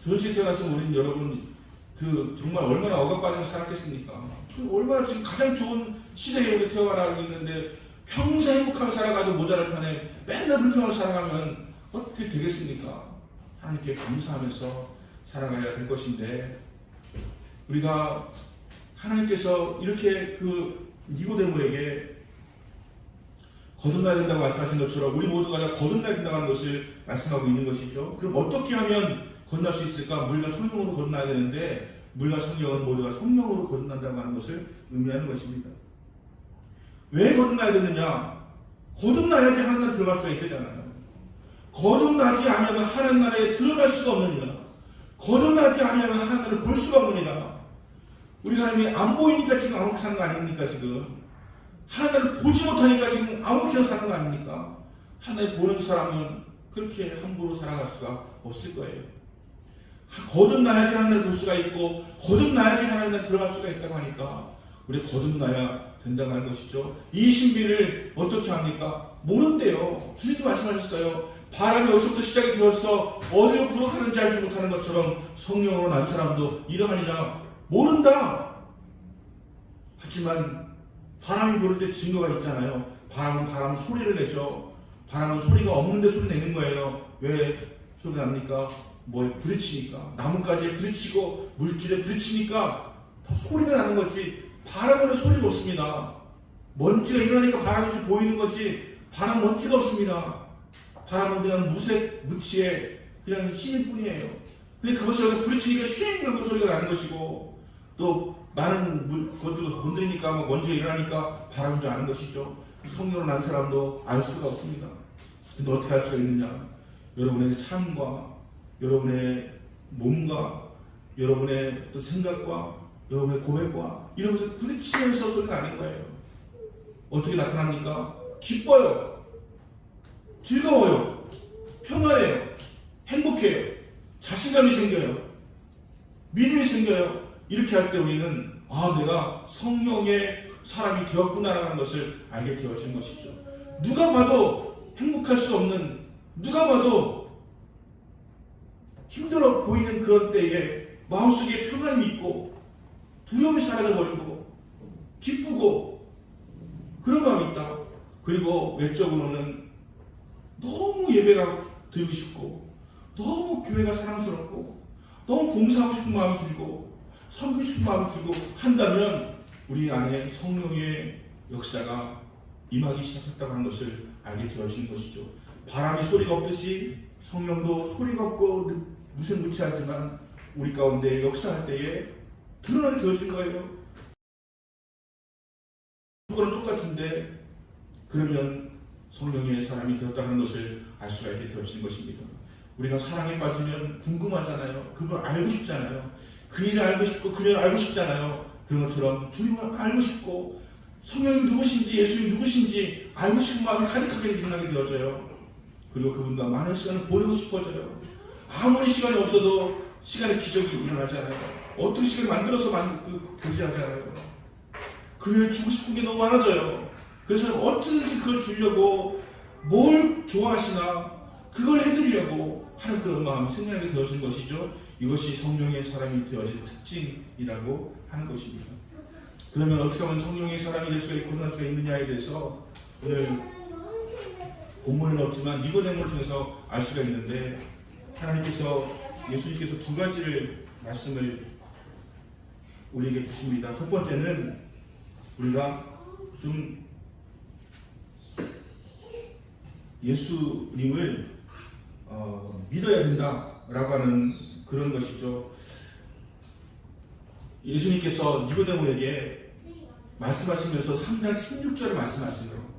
조선시대 태어났으면 우리는 여러분 정말 얼마나 억압받으며 살았겠습니까? 얼마나 지금 가장 좋은 시대에 우리 태어나고 있는데 평생 행복하게 살아가도 모자랄 판에 맨날 불평하며 살아가면 어떻게 되겠습니까? 하나님께 감사하면서 살아가야 될 것인데, 우리가 하나님께서 이렇게 니고데모에게 거듭나야 된다고 말씀하신 것처럼 우리 모두가 다 거듭나야 된다고 하는 것을 말씀하고 있는 것이죠. 그럼 어떻게 하면 거듭날 수 있을까? 물과 성령으로 거듭나야 되는데, 물과 성령은 모두가 성령으로 거듭난다고 하는 것을 의미하는 것입니다. 왜 거듭나야 되느냐? 거듭나야지 하나님 나라에 들어갈 수가 있잖아요. 거듭나지 않으면 하나님 나라에 들어갈 수가 없느니라. 거듭나지 않으면 하나님 나라를 볼 수가 없느니라. 우리 하나님이 안 보이니까 지금 아무렇게 사는 거 아닙니까? 지금 하나님을 보지 못하니까 지금 아무렇게나 사는 거 아닙니까? 하나님 보는 사람은 그렇게 함부로 살아갈 수가 없을 거예요. 거듭나야지 하나님을 볼 수가 있고 거듭나야지 하나님을 들어갈 수가 있다고 하니까 우리 거듭나야 된다고 하는 것이죠. 이 신비를 어떻게 합니까? 모른대요. 주님도 말씀하셨어요. 바람이 어디서부터 시작이 되었어 어디로 불어가는지 알지 못하는 것처럼 성령으로 난 사람도 이러하니라. 모른다. 하지만 바람이 부를 때 증거가 있잖아요. 바람은 바람 소리를 내죠. 바람은 소리가 없는데 소리 내는 거예요. 왜 소리가 납니까? 뭐에 부딪히니까. 나뭇가지에 부딪히고 물질에 부딪히니까 소리가 나는 거지. 바람은 소리가 없습니다. 먼지가 일어나니까 바람인지 보이는 거지. 바람 먼지가 없습니다. 바람은 그냥 무색 무치의 그냥 힘일 뿐이에요. 근데 그것이 부딪히니까 쉥 하고 소리가 나는 것이고 또 많은 것들을 건드리니까 먼지가 일어나니까 바람인 줄 아는 것이죠. 성령으로 난 사람도 알 수가 없습니다. 근데 어떻게 알 수가 있느냐? 여러분의 삶과 여러분의 몸과 여러분의 또 생각과 여러분의 고백과 이런 것을 부딪히면서 소리가 나는 거예요. 어떻게 나타납니까? 기뻐요. 즐거워요. 평안해요. 행복해요. 자신감이 생겨요. 믿음이 생겨요. 이렇게 할 때 우리는 내가 성령의 사람이 되었구나라는 것을 알게 되어진 것이죠. 누가 봐도 행복할 수 없는, 누가 봐도 힘들어 보이는 그런 때에 마음속에 평안이 있고 두려움이 사라져버리고 기쁘고 그런 마음이 있다. 그리고 외적으로는 너무 예배가 드리고 싶고 너무 교회가 사랑스럽고 너무 봉사하고 싶은 마음이 들고 섬기고 싶은 마음이 들고 한다면 우리 안에 성령의 역사가 임하기 시작했다고 하는 것을 알게 되어지는 것이죠. 바람이 소리가 없듯이 성령도 소리가 없고 무색무취하지만 우리 가운데 역사할 때에 드러나게 되어진 거예요. 그거는 똑같은데 그러면 성령의 사람이 되었다는 것을 알 수가 있게 되어지는 것입니다. 우리가 사랑에 빠지면 궁금하잖아요. 그걸 알고 싶잖아요. 그 일을 알고 싶고 그를 알고 싶잖아요. 그런 것처럼 주님을 알고 싶고 성령이 누구신지 예수님이 누구신지 알고 싶은 마음이 가득하게 일어나게 되어져요. 그리고 그분과 많은 시간을 보내고 싶어져요. 아무리 시간이 없어도 시간의 기적이 일어나잖아요. 어떤 시간을 만들어서 교제하잖아요. 그를 주고 싶은 게 너무 많아져요. 그래서 어떻게든지 그걸 주려고 뭘 좋아하시나 그걸 해드리려고 하는 그런 마음이 생겨나게 되어진 것이죠. 이것이 성령의 사람이 되어진 특징이라고 하는 것입니다. 그러면 어떻게 하면 성령의 사람이 될 수가 있고 할 수가 있느냐에 대해서 오늘 본문에는 없지만 니고데모를 통해서 알 수가 있는데 예수님께서 두 가지를 말씀을 우리에게 주십니다. 첫 번째는 우리가 좀 예수님을 믿어야 된다라고 하는 그런 것이죠. 예수님께서 니고데모에게 말씀하시면서 3장 16절을 말씀하시네요.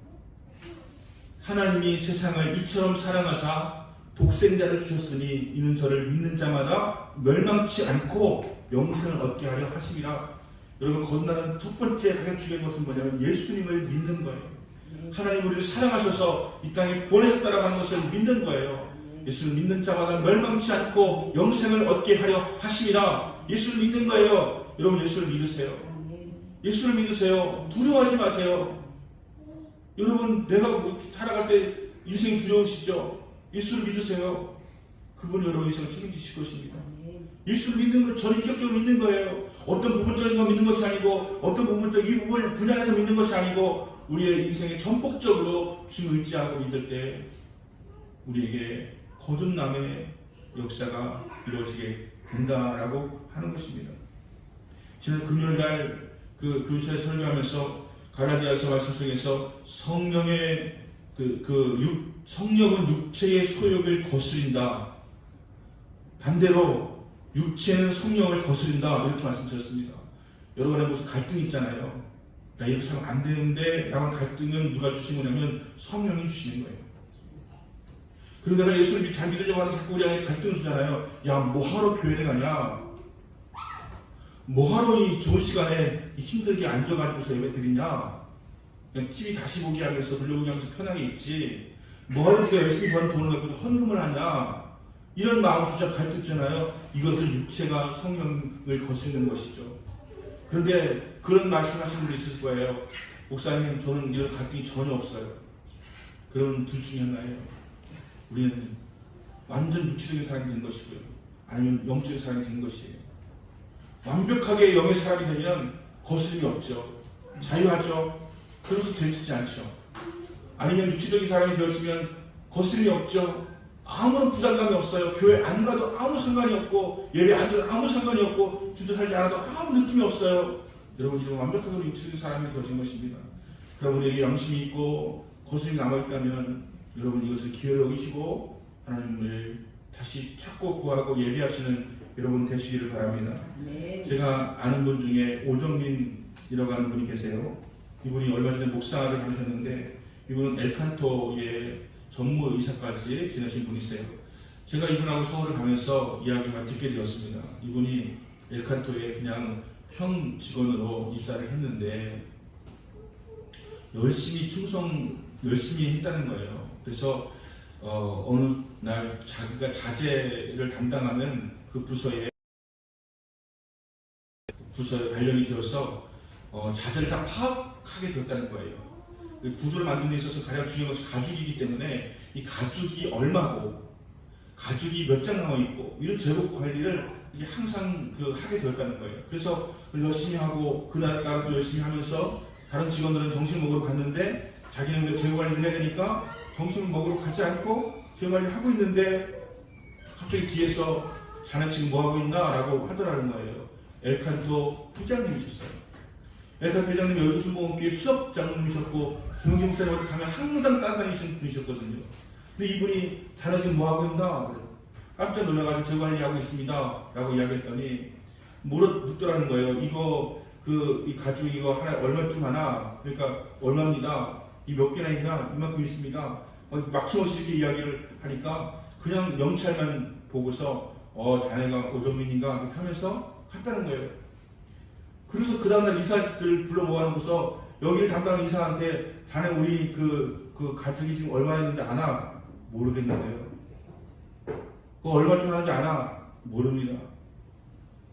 하나님이 세상을 이처럼 사랑하사 독생자를 주셨으니 이는 저를 믿는 자마다 멸망치 않고 영생을 얻게 하려 하심이라. 여러분, 거듭나는 첫 번째 가장 중요한 것은 뭐냐면 예수님을 믿는 거예요. 하나님 우리를 사랑하셔서 이 땅에 보내셨다라고 하는 것을 믿는 거예요. 예수를 믿는 자마다 멸망치 않고 영생을 얻게 하려 하심이라. 예수를 믿는 거예요. 여러분, 예수를 믿으세요. 예수를 믿으세요. 두려워하지 마세요. 여러분, 내가 살아갈 때 인생이 두려우시죠? 예수를 믿으세요. 그분이 여러분 인생을 책임지실 것입니다. 예수를 믿는 걸 전인격적으로 믿는 거예요. 어떤 부분적인 거 믿는 것이 아니고 어떤 부분적 이 부분 분야에서 믿는 것이 아니고 우리의 인생에 전폭적으로 주님 의지하고 믿을 때 우리에게 거듭남의 역사가 이루어지게 된다라고 하는 것입니다. 지난 금요일날 그 교회에 설교하면서 갈라디아서 말씀 속에서 성령은 육체의 소욕을 거스린다. 반대로 육체는 성령을 거스린다. 이렇게 말씀드렸습니다. 여러분의 무슨 갈등이 있잖아요. 나 이렇게 하면 안 되는데 라는 갈등은 누가 주신 거냐면 성령이 주시는 거예요. 그리고 내가 예수를 잘 믿으려고 하는 자꾸 우리에게 갈등을 주잖아요. 야, 뭐하러 교회에 가냐? 뭐하러 이 좋은 시간에 힘들게 앉아가지고서 예배 드리냐? 그냥 TV 다시 보기 하면서 돌려보기 하면서 편하게 있지 뭐하러 네가 열심히 번 돈을 갖고 헌금을 하냐 이런 마음 주작할 때 있잖아요. 이것을 육체가 성령을 거스르는 것이죠. 그런데 그런 말씀하시는 분이 있을 거예요. 목사님 저는 이런 갈등이 전혀 없어요. 그런 둘 중에 하나예요. 우리는 완전 육체적인 사람이 된 것이고요. 아니면 영적인 사람이 된 것이에요. 완벽하게 영의 사람이 되면 거스름이 없죠. 자유하죠. 그래서 죄짓지 않죠. 아니면 육체적인 사람이 되어지면 거스름이 없죠. 아무런 부담감이 없어요. 교회 안 가도 아무 상관이 없고 예배 안 가도 아무 상관이 없고 주저 살지 않아도 아무 느낌이 없어요. 여러분 이런 완벽하게 육체적인 사람이 되어진 것입니다. 여러분에게 양심이 있고 거스름이 남아있다면 여러분 이것을 기회로 여기시고 하나님을 다시 찾고 구하고 예배하시는 여러분 되시기를 바랍니다. 네. 제가 아는 분 중에 오정민이라고 하는 분이 계세요. 이분이 얼마 전에 목사를 부르셨는데 이분은 엘칸토의 전무의사까지 지내신 분이세요. 제가 이분하고 서울을 가면서 이야기만 듣게 되었습니다. 이분이 엘칸토에 그냥 형 직원으로 입사를 했는데 열심히 했다는 거예요. 그래서 어느 날 자기가 자재를 담당하는 그 부서에 관련이 되어서 자재를 다 파악하게 되었다는 거예요. 구조를 만드는 데 있어서 가장 중요한 것이 가죽이기 때문에 이 가죽이 얼마고 가죽이 몇 장 남아있고 이런 재고 관리를 이게 항상 하게 되었다는 거예요. 그래서 열심히 하고 그날까지도 열심히 하면서 다른 직원들은 점심을 먹으러 갔는데 자기는 그 재고 관리를 해야 되니까 점심을 먹으러 가지 않고 재고 관리를 하고 있는데 갑자기 뒤에서 자네 지금 뭐하고 있나? 라고 하더라는 거예요. 엘칸토 회장님이셨어요. 엘칸토 회장님이 여주순복음교회 수석장님이셨고 조용기 목사님 어디 가면 항상 따라다니시는 분이셨거든요. 근데 이분이 자네 지금 뭐하고 있나? 그래요. 깜짝 놀라가지고 재고 관리하고 있습니다. 라고 이야기했더니 묻더라는 거예요. 이 가죽 이거 하나 얼마쯤 하나? 그러니까 얼마입니다. 이 몇 개나 있나? 이만큼 있습니다. 막힘없이 이렇게 이야기를 하니까 그냥 명찰만 보고서 자네가 오정민인가 이렇게 하면서 갔다는 거예요. 그래서 그 다음날 이사들 불러 모아놓고서 여기를 담당하는 이사한테 자네 우리 그 가죽이 지금 얼마나 있는지 아나? 모르겠는데요. 그거 얼마쯤 하는지 아나? 모릅니다.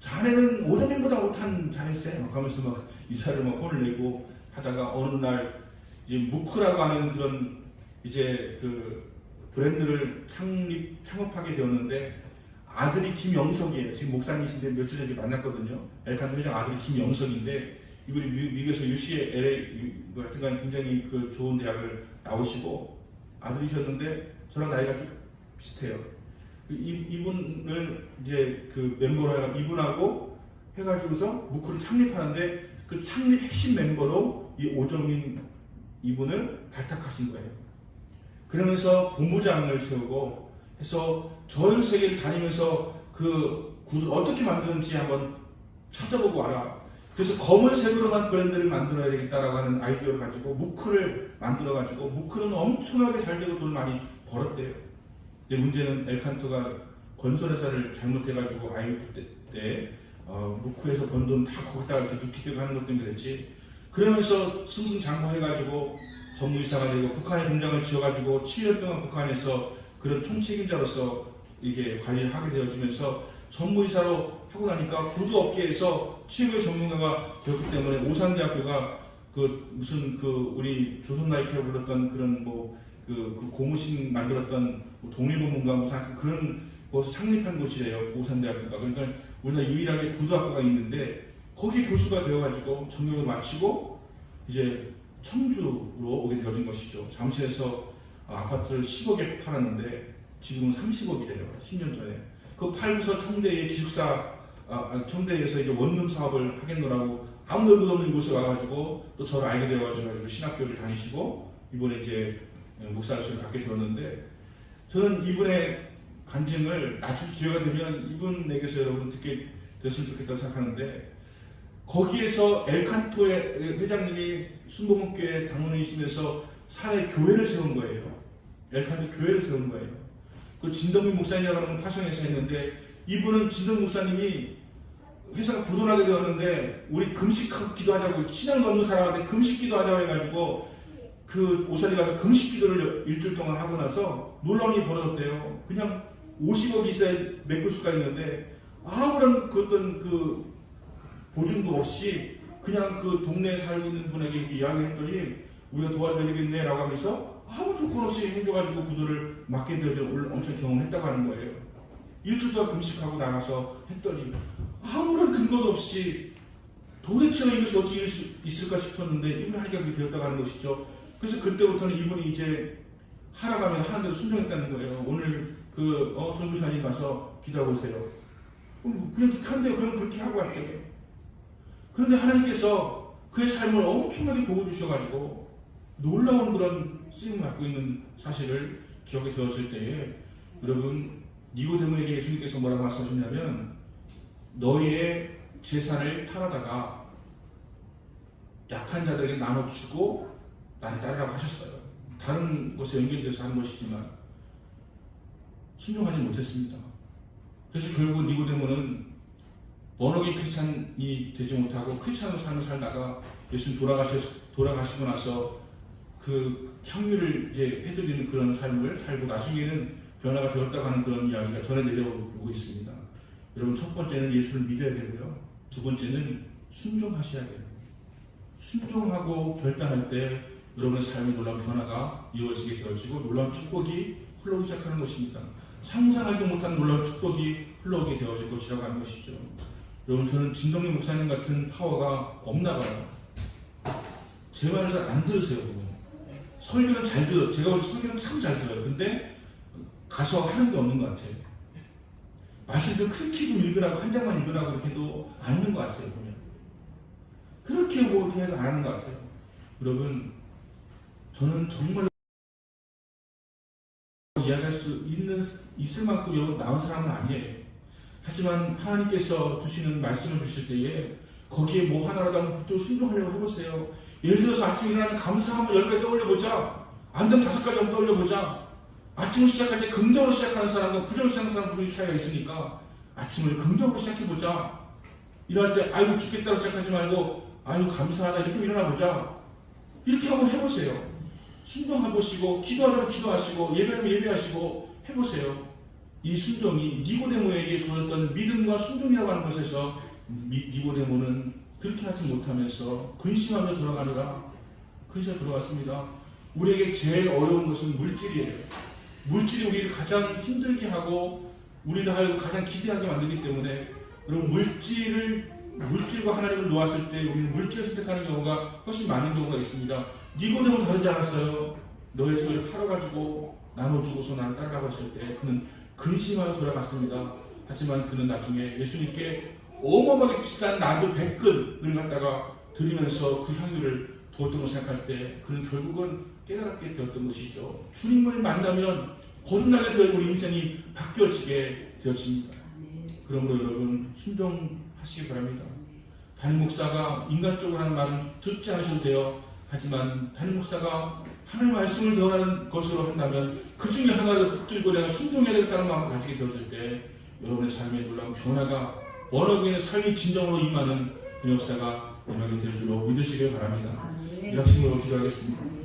자네는 오정민보다 못한 자네세 막 하면서 막 이사를 막 혼을 내고 하다가 어느 날 이제 무크라고 하는 그런 이제 그 브랜드를 창업하게 되었는데 아들이 김영석이에요. 지금 목사님이신데 며칠 전에 만났거든요. 엘칸토 회장 아들이 김영석인데 이분이 미국에서 UCLA 하여튼간 굉장히 좋은 대학을 나오시고 아들이셨는데 저랑 나이가 좀 비슷해요. 이분을 이제 멤버로 해가 이분하고 해가지고서 무크를 창립하는데 그 창립 핵심 멤버로 이 오정민 이분을 발탁하신 거예요. 그러면서 본부장을 세우고 해서 전 세계를 다니면서 그 구두 어떻게 만드는지 한번 찾아보고 와라. 그래서 검은색으로만 브랜드를 만들어야 되겠다라고 하는 아이디어를 가지고 무크를 만들어가지고 무크는 엄청나게 잘 되고 돈을 많이 벌었대요. 근데 문제는 엘칸토가 건설회사를 잘못해가지고 IMF 때 무크에서 번 돈 다 거기다가 이렇게 눕히고 하는 것 때문에 그랬지. 그러면서 승승장구해가지고 전무이사가 되고 북한에 공장을 지어가지고 7년 동안 북한에서 그런 총책임자로서 이게 관리를 하게 되어지면서 전무이사로 하고 나니까 구두업계에서 최고의 전문가가 되었기 때문에 오산대학교가 우리 조선나이키라고 불렀던 그런 그 고무신 만들었던 동일고문가 무슨 그런 곳을 창립한 곳이래요. 오산대학교가. 그러니까 우리나라 유일하게 구두학과가 있는데 거기 교수가 되어가지고 전공을 마치고 이제 청주로 오게 되어진 것이죠. 잠실에서 아파트를 10억에 팔았는데 지금은 30억이래요. 10년 전에. 그 팔고서 청대의 청대에서 이제 원룸 사업을 하겠노라고 아무 연구 없는 곳에 와가지고 또 저를 알게 되어가지고 신학교를 다니시고 이번에 이제 목사를 받게 되었는데 저는 이분의 간증을 나중에 기회가 되면 이분에게서 여러분 듣게 됐으면 좋겠다고 생각하는데 거기에서 엘칸토의 회장님이 순복음교회 당원이시면서 산에 교회를 세운 거예요. 엘칸토 교회를 세운 거예요. 그 진덕민 목사님이라는 파송에서 했는데 이분은 진덕민 목사님이 회사가 부도나게 되었는데 우리 금식 기도하자고 신앙 넘는 사람한테 금식 기도하자고 해가지고 그 오사리 가서 금식 기도를 일주일 동안 하고 나서 놀라운 일이 벌어졌대요. 그냥 50억 이세 메꿀 수가 있는데 아무런 그 어떤 그 보증도 없이 그냥 그 동네에 살고 있는 분에게 이렇게 이야기했더니 우리가 도와줘야 되겠네 라고 하면서 아무 조건 없이 해줘가지고 부도를 막게 되어서 엄청 경험했다고 하는 거예요. 일주일 동안 금식하고 나가서 했더니 아무런 근거도 없이 도대체 이것이 어떻게 이럴 수 있을까 싶었는데 이분이 하니까 그렇게 되었다고 하는 것이죠. 그래서 그때부터는 이분이 이제 하라가면 하는 대로 순종했다는 거예요. 오늘 그 선교사님 가서 기도하고 오세요. 그냥 한대요. 그럼 그렇게 하고 왔대요. 그런데 하나님께서 그의 삶을 엄청나게 보고 주셔가지고 놀라운 그런 쓰임을 갖고 있는 사실을 기억에 되었을 때에 여러분 니고데모에게 예수님께서 뭐라고 말씀하셨냐면 너희의 재산을 팔아다가 약한 자들에게 나눠주고 나를 따르라고 하셨어요. 다른 것에 연결돼서 하는 것이지만 순종하지 못했습니다. 그래서 결국 니고데모는 번역의 크리스찬이 되지 못하고 크리스찬으로 삶을 살다가 예수님 돌아가시고 나서 그 향유를 이제 해드리는 그런 삶을 살고 나중에는 변화가 되었다고 하는 그런 이야기가 전해 내려오고 있습니다. 여러분 첫 번째는 예수를 믿어야 되고요. 두 번째는 순종하셔야 돼요. 순종하고 결단할 때 여러분의 삶의 놀라운 변화가 이루어지게 되어지고 놀라운 축복이 흘러오기 시작하는 것입니다. 상상하지도 못한 놀라운 축복이 흘러오게 되어질 것이라고 하는 것이죠. 여러분 저는 진동민 목사님 같은 파워가 없나 봐요. 제 말을 잘 안 들으세요. 설교는 잘 들어요. 제가 볼 때 설교는 참 잘 들어요. 근데 가서 하는 게 없는 것 같아요. 말씀도 그렇게 좀 읽으라고 한 장만 읽으라고 이렇게 해도 안 하는 것 같아요. 보면 그렇게 뭐 해도 안 하는 것 같아요. 여러분 저는 정말 이야기할 수 있을 만큼 여러분 나온 사람은 아니에요. 하지만 하나님께서 주시는 말씀을 주실 때에 거기에 뭐 하나라도 한번 그쪽으로 순종하려고 해보세요. 예를 들어서 아침에 일어나는 감사 한번 10가지 떠올려보자. 안 되면 5가지 한번 떠올려보자. 아침을 시작할 때 긍정으로 시작하는 사람과 부정으로 시작하는 사람 분이 차이가 있으니까 아침을 긍정으로 시작해보자. 일어날 때 아이고 죽겠다고 시작하지 말고 아이고 감사하다 이렇게 일어나보자. 이렇게 한번 해보세요. 순종해보시고 기도하려면 기도하시고 예배하면 예배하시고 해보세요. 이 순종이 니고데모에게 주었던 믿음과 순종이라고 하는 것에서 니고데모는 그렇게 하지 못하면서 근심하며 돌아가느라 근심하며 돌아갔습니다. 우리에게 제일 어려운 것은 물질이에요. 물질이 우리를 가장 힘들게 하고 우리를 하여금 가장 기대하게 만들기 때문에 여러분 물질과 하나님을 놓았을 때 우리는 물질을 선택하는 경우가 훨씬 많은 경우가 있습니다. 니고데모는 다르지 않았어요. 너의 소유를 팔아가지고 나눠주고서 나를 따라가고 했을 때 그는 근심하여 돌아갔습니다. 하지만 그는 나중에 예수님께 어마어마하게 비싼 나도 100근을 갖다가 드리면서 그 향유를 부었던 것을 생각할 때 그는 결국은 깨달았게 되었던 것이죠. 주님을 만나면 거듭나게 되어 우리 인생이 바뀌어지게 되었습니다. 그러므로 여러분 순종하시기 바랍니다. 담임 목사가 인간적으로 하는 말은 듣지 않으셔도 돼요. 하지만 담임 목사가 하나님의 말씀을 전하는 것으로 한다면 그 중에 하나를 붙들고 내가 순종해야 되겠다는 마음을 가지게 되어질 때 여러분의 삶에 놀라운 변화가 원어국인의 삶이 진정으로 임하는 그 역사가 임하게 될 줄로 믿으시길 바랍니다. 이 학생으로 기도하겠습니다.